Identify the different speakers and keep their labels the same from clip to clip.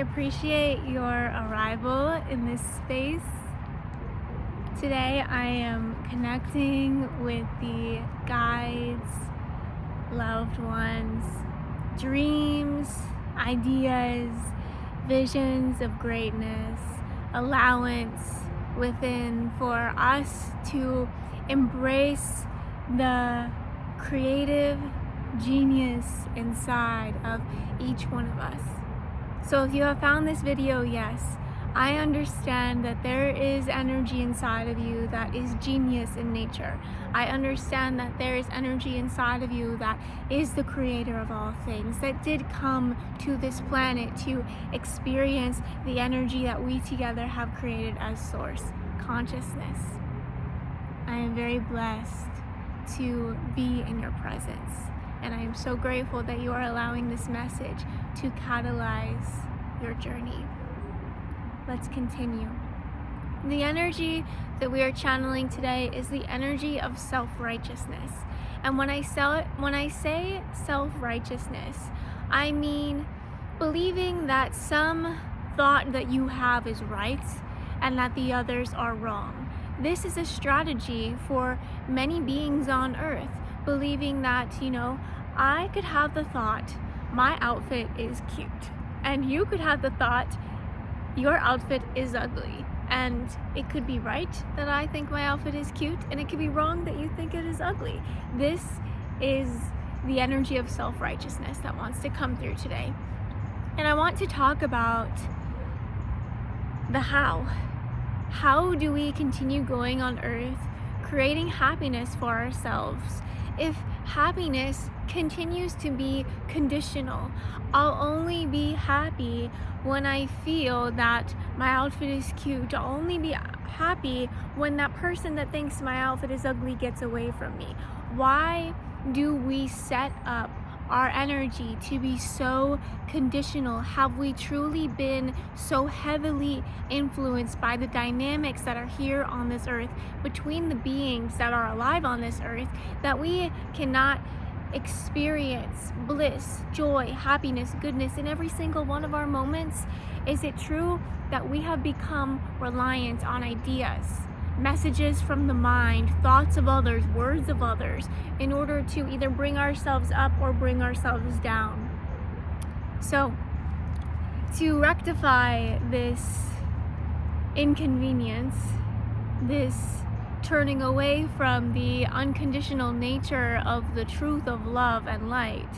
Speaker 1: appreciate your arrival in this space. Today I am connecting with the guides, loved ones, dreams, ideas, visions of greatness, allowance within for us to embrace the creative genius inside of each one of us. So if you have found this video, yes, I understand that there is energy inside of you that is genius in nature. I understand that there is energy inside of you that is the creator of all things, that did come to this planet to experience the energy that we together have created as source, consciousness. I am very blessed to be in your presence, and I am so grateful that you are allowing this message to catalyze your journey. Let's continue. The energy that we are channeling today is the energy of self-righteousness. And when I say self-righteousness, I mean believing that some thought that you have is right and that the others are wrong. This is a strategy for many beings on earth, believing that, I could have the thought, my outfit is cute, and you could have the thought, your outfit is ugly. And it could be right that I think my outfit is cute, and it could be wrong that you think it is ugly. This is the energy of self-righteousness that wants to come through today. And I want to talk about the how. How do we continue going on earth, creating happiness for ourselves? If happiness continues to be conditional, I'll only be happy when I feel that my outfit is cute. I'll only be happy when that person that thinks my outfit is ugly gets away from me. Why do we set up our energy to be so conditional? Have we truly been so heavily influenced by the dynamics that are here on this earth between the beings that are alive on this earth that we cannot experience bliss, joy, happiness, goodness in every single one of our moments? Is it true that we have become reliant on ideas, messages from the mind, thoughts of others, words of others, in order to either bring ourselves up or bring ourselves down? So, to rectify this inconvenience, this turning away from the unconditional nature of the truth of love and light,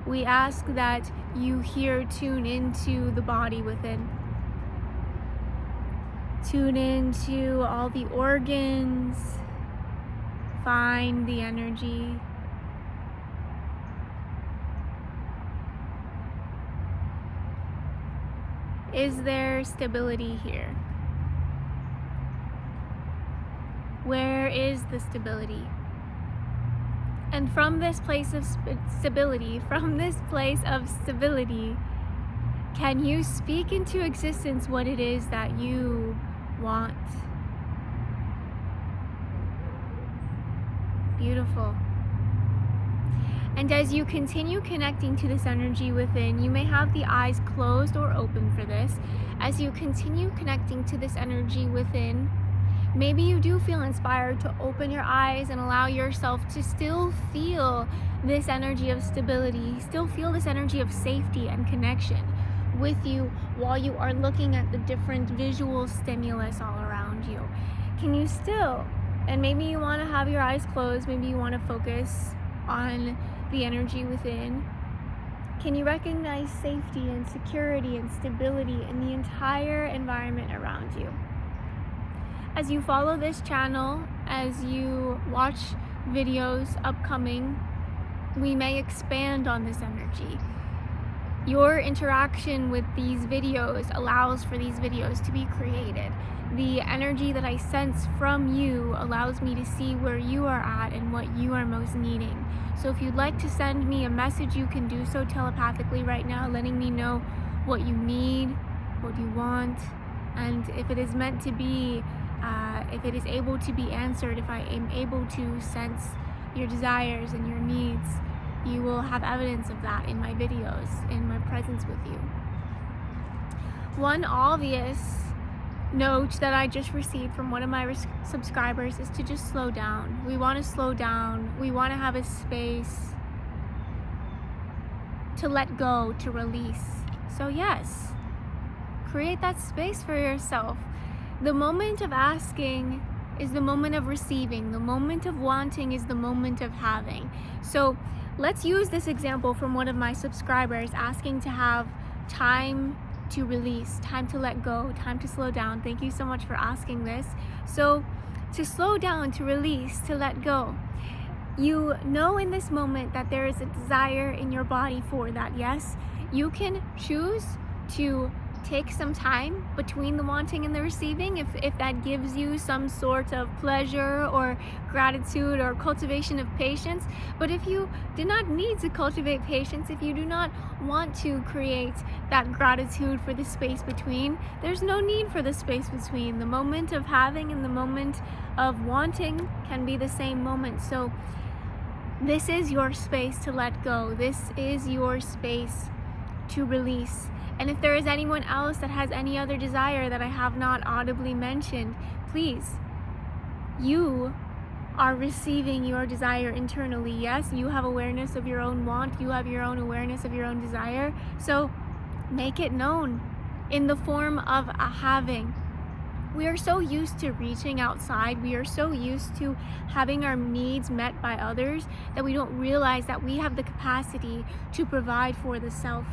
Speaker 1: we ask that you here tune into the body within. Tune into all the organs, find the energy. Is there stability here? Where is the stability? And from this place of stability, can you speak into existence what it is that you want? Beautiful. And as you continue connecting to this energy within, you may have the eyes closed or open for this. As you continue connecting to this energy within, maybe you do feel inspired to open your eyes and allow yourself to still feel this energy of stability, still feel this energy of safety and connection with you while you are looking at the different visual stimulus all around you. Can you still, and maybe you want to have your eyes closed, maybe you want to focus on the energy within, can you recognize safety and security and stability in the entire environment around you? As you follow this channel, as you watch videos upcoming, we may expand on this energy. Your interaction with these videos allows for these videos to be created. The energy that I sense from you allows me to see where you are at and what you are most needing. So if you'd like to send me a message, you can do so telepathically right now, letting me know what you need, what you want, and if it is meant to be, if it is able to be answered, if I am able to sense your desires and your needs, you will have evidence of that in my videos, in my presence with you. One obvious note that I just received from one of my subscribers is to just slow down. We want to slow down. We want to have a space to let go, to release. So yes, create that space for yourself. The moment of asking is the moment of receiving. The moment of wanting is the moment of having. So let's use this example from one of my subscribers asking to have time to release, time to let go, time to slow down. Thank you so much for asking this. So to slow down, to release, to let go, you know in this moment that there is a desire in your body for that. Yes, you can choose to take some time between the wanting and the receiving if that gives you some sort of pleasure or gratitude or cultivation of patience. But if you do not need to cultivate patience, if you do not want to create that gratitude for the space between, there's no need for the space between. The moment of having and the moment of wanting can be the same moment. So this is your space to let go. This is your space to release. And if there is anyone else that has any other desire that I have not audibly mentioned, please, you are receiving your desire internally. Yes, you have awareness of your own want. You have your own awareness of your own desire. So make it known in the form of a having. We are so used to reaching outside. We are so used to having our needs met by others that we don't realize that we have the capacity to provide for the self.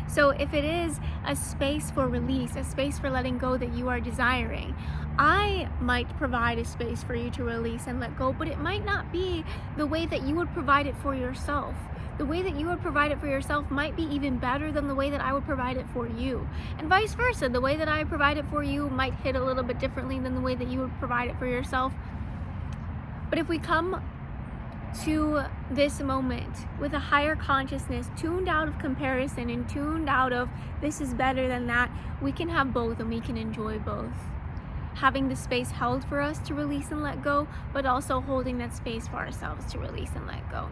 Speaker 1: So if it is a space for release, a space for letting go that you are desiring, I might provide a space for you to release and let go, but it might not be the way that you would provide it for yourself. The way that you would provide it for yourself might be even better than the way that I would provide it for you. And vice versa, the way that I provide it for you might hit a little bit differently than the way that you would provide it for yourself. But if we come to this moment with a higher consciousness, tuned out of comparison and tuned out of this is better than that, we can have both and we can enjoy both. Having the space held for us to release and let go, but also holding that space for ourselves to release and let go.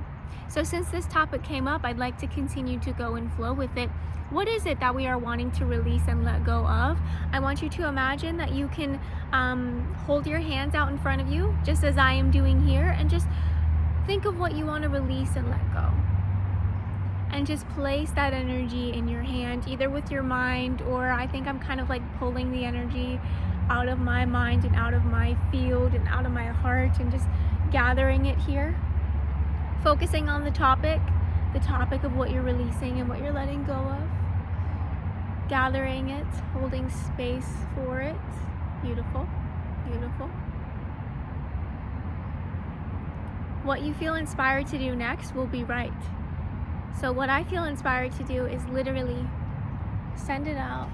Speaker 1: So since this topic came up, I'd like to continue to go and flow with it. What is it that we are wanting to release and let go of? I want you to imagine that you can hold your hands out in front of you, just as I am doing here, and just think of what you want to release and let go. And just place that energy in your hand, either with your mind, or I think I'm kind of like pulling the energy out of my mind and out of my field and out of my heart and just gathering it here. Focusing on the topic of what you're releasing and what you're letting go of. Gathering it, holding space for it. Beautiful, beautiful. What you feel inspired to do next will be right. So what I feel inspired to do is literally send it out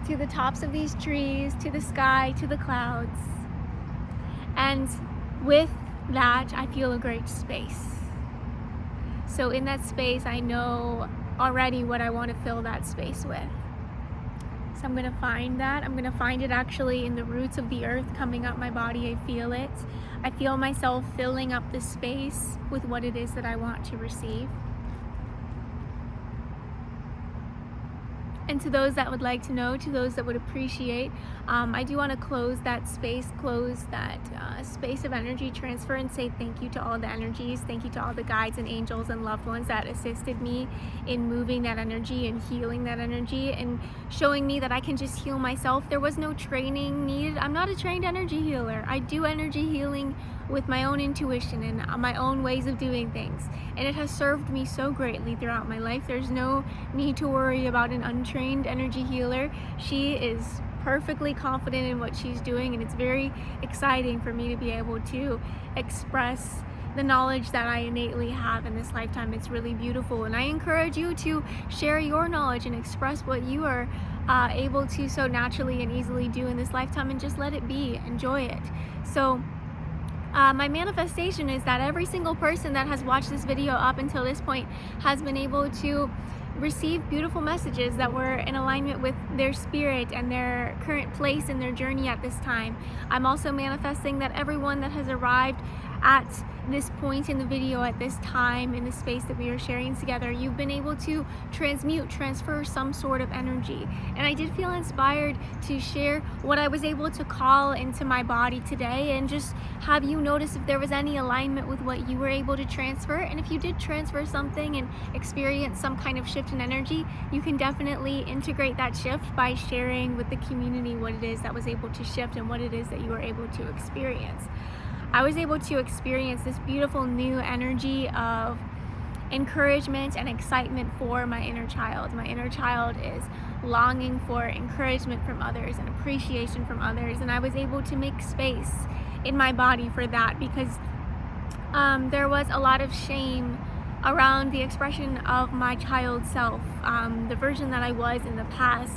Speaker 1: to the tops of these trees, to the sky, to the clouds. And with that, I feel a great space. So in that space, I know already what I want to fill that space with. So I'm going to find that. I'm going to find it actually in the roots of the earth coming up my body. I feel it. I feel myself filling up the space with what it is that I want to receive. And to those that would like to know, to those that would appreciate, I do want to close that space of energy transfer and say thank you to all the energies. Thank you to all the guides and angels and loved ones that assisted me in moving that energy and healing that energy and showing me that I can just heal myself. There was no training needed. I'm not a trained energy healer. I do energy healing with my own intuition and my own ways of doing things. And it has served me so greatly throughout my life. There's no need to worry about an untrained energy healer. She is perfectly confident in what she's doing, and it's very exciting for me to be able to express the knowledge that I innately have in this lifetime. It's really beautiful, and I encourage you to share your knowledge and express what you are able to so naturally and easily do in this lifetime, and just let it be. Enjoy it. So my manifestation is that every single person that has watched this video up until this point has been able to receive beautiful messages that were in alignment with their spirit and their current place in their journey at this time. I'm also manifesting that everyone that has arrived at this point in the video, at this time in the space that we are sharing together, you've been able to transfer some sort of energy. And I did feel inspired to share what I was able to call into my body today, and just have you notice if there was any alignment with what you were able to transfer. And if you did transfer something and experience some kind of shift in energy, you can definitely integrate that shift by sharing with the community what it is that was able to shift and what it is that you were able to experience. I was able to experience this beautiful new energy of encouragement and excitement for my inner child. My inner child is longing for encouragement from others and appreciation from others, and I was able to make space in my body for that, because there was a lot of shame around the expression of my child self. The version that I was in the past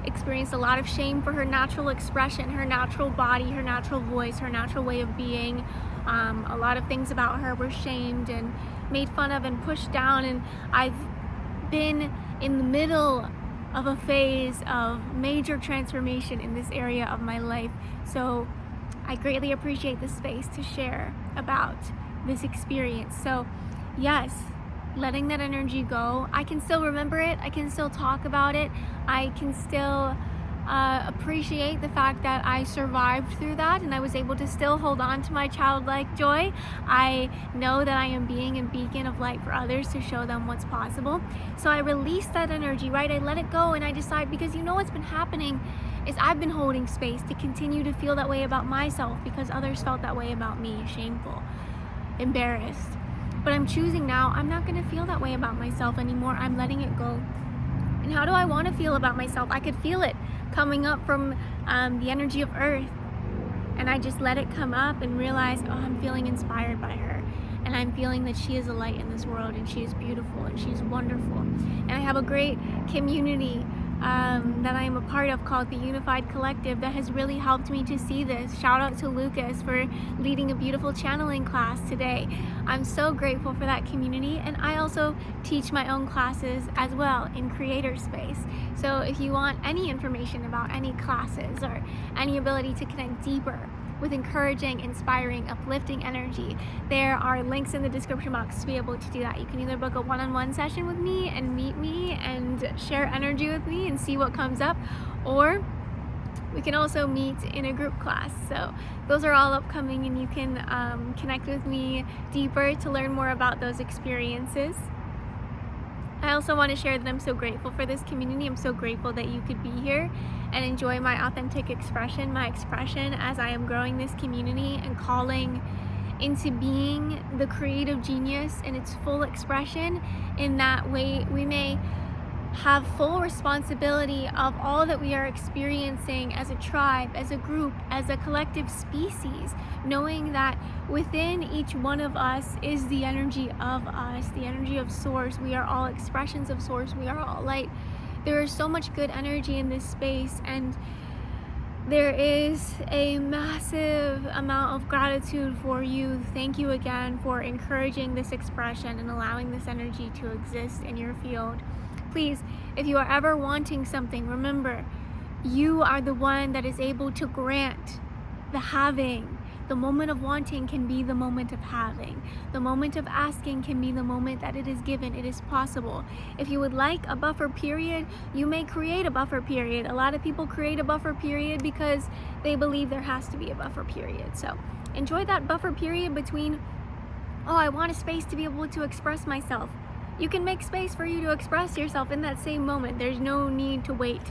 Speaker 1: experienced a lot of shame for her natural expression, her natural body, her natural voice, her natural way of being. A lot of things about her were shamed and made fun of and pushed down, and I've been in the middle of a phase of major transformation in this area of my life. So I greatly appreciate the space to share about this experience. So yes, letting that energy go. I can still remember it, I can still talk about it, I can still appreciate the fact that I survived through that and I was able to still hold on to my childlike joy. I know that I am being a beacon of light for others to show them what's possible. So I release that energy, right? I let it go, and I decide, because you know what's been happening is I've been holding space to continue to feel that way about myself because others felt that way about me, shameful, embarrassed. But I'm choosing now, I'm not going to feel that way about myself anymore. I'm letting it go. And how do I want to feel about myself? I could feel it coming up from the energy of earth. And I just let it come up and realize, oh, I'm feeling inspired by her. And I'm feeling that she is a light in this world, and she is beautiful, and she is wonderful. And I have a great community that I am a part of called the Unified Collective that has really helped me to see this. Shout out to Lucas for leading a beautiful channeling class today. I'm so grateful for that community, and I also teach my own classes as well in Creator Space. So if you want any information about any classes or any ability to connect deeper with encouraging, inspiring, uplifting energy, there are links in the description box to be able to do that. You can either book a one-on-one session with me and meet me and share energy with me and see what comes up, or we can also meet in a group class. So those are all upcoming, and you can connect with me deeper to learn more about those experiences. I also want to share that I'm so grateful for this community. I'm so grateful that you could be here and enjoy my authentic expression, my expression as I am growing this community and calling into being the creative genius in its full expression. In that way, we may have full responsibility of all that we are experiencing as a tribe, as a group, as a collective species, knowing that within each one of us is the energy of us, the energy of Source. We are all expressions of Source. We are all light. There is so much good energy in this space, and there is a massive amount of gratitude for you. Thank you again for encouraging this expression and allowing this energy to exist in your field. Please, if you are ever wanting something, remember, you are the one that is able to grant the having. The moment of wanting can be the moment of having. The moment of asking can be the moment that it is given. It is possible. If you would like a buffer period, you may create a buffer period. A lot of people create a buffer period because they believe there has to be a buffer period. So enjoy that buffer period between, oh, I want a space to be able to express myself. You can make space for you to express yourself in that same moment. There's no need to wait.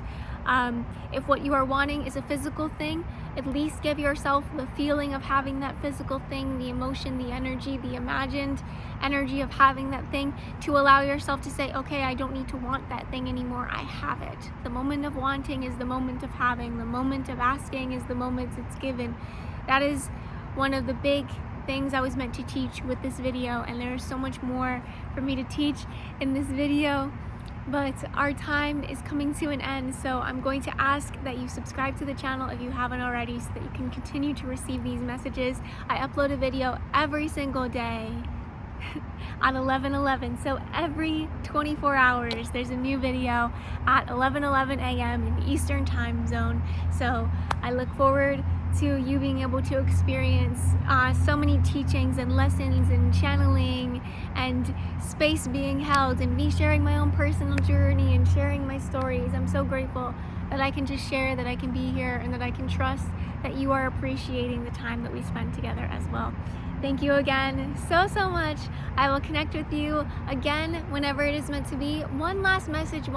Speaker 1: If what you are wanting is a physical thing, at least give yourself the feeling of having that physical thing, the emotion, the energy, the imagined energy of having that thing, to allow yourself to say, okay, I don't need to want that thing anymore. I have it. The moment of wanting is the moment of having. The moment of asking is the moment it's given. That is one of the big things I was meant to teach with this video, and there is so much more for me to teach in this video, but our time is coming to an end. So I'm going to ask that you subscribe to the channel if you haven't already, so that you can continue to receive these messages. I upload a video every single day at 11:11, so every 24 hours there's a new video at 11:11 a.m. in the Eastern time zone. So I look forward to you being able to experience so many teachings and lessons and channeling and space being held and me sharing my own personal journey and sharing my stories. I'm so grateful that I can just share, that I can be here, and that I can trust that you are appreciating the time that we spend together as well. Thank you again so much. I will connect with you again whenever it is meant to be. One last message.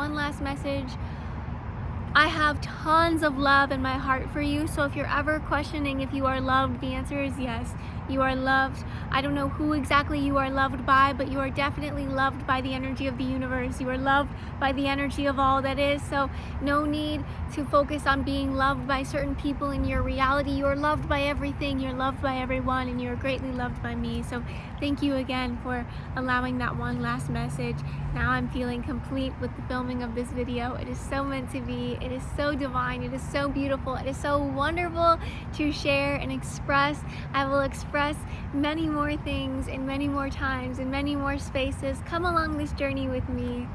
Speaker 1: I have tons of love in my heart for you, so if you're ever questioning if you are loved, the answer is yes, you are loved. I don't know who exactly you are loved by, but you are definitely loved by the energy of the universe. You are loved by the energy of all that is, so no need to focus on being loved by certain people in your reality. You are loved by everything, you're loved by everyone, and you are greatly loved by me. So thank you again for allowing that one last message. Now I'm feeling complete with the filming of this video. It is so meant to be. It is so divine. It is so beautiful. It is so wonderful to share and express. I will express many more things in many more times in many more spaces. Come along this journey with me.